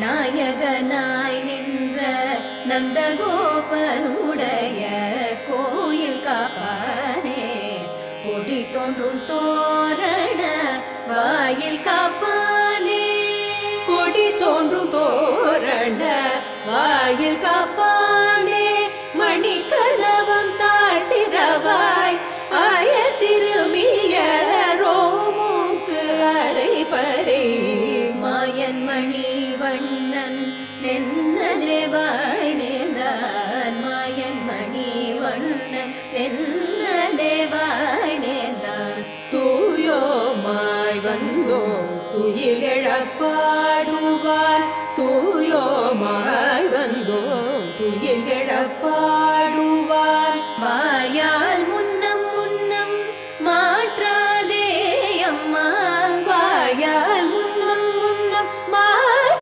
நாயகனாய் நின்ற நந்தகோபனுடைய கோயில் காப்பானே கொடி தோன்றும் தோரண வாயில் காப்பானே கொடி தோன்றும் தோரண வாயில் காப்பானே மணி கதவம் தாழ்த்திரவாய் ஆய சிறுமிய ரோமுக்கு அரை பறை மாயன் மணி வண்ணன் நென்னலேவாய் நேர்ந்தான் மாயன் மணி வண்ணன் நென்னலேவாய் நேர்ந்தான் தூயோமாய் வந்தோம் துயிலெழப்பாடுவார் தூயோமாய் வந்தோம் துயிலெழப்பாடுவார்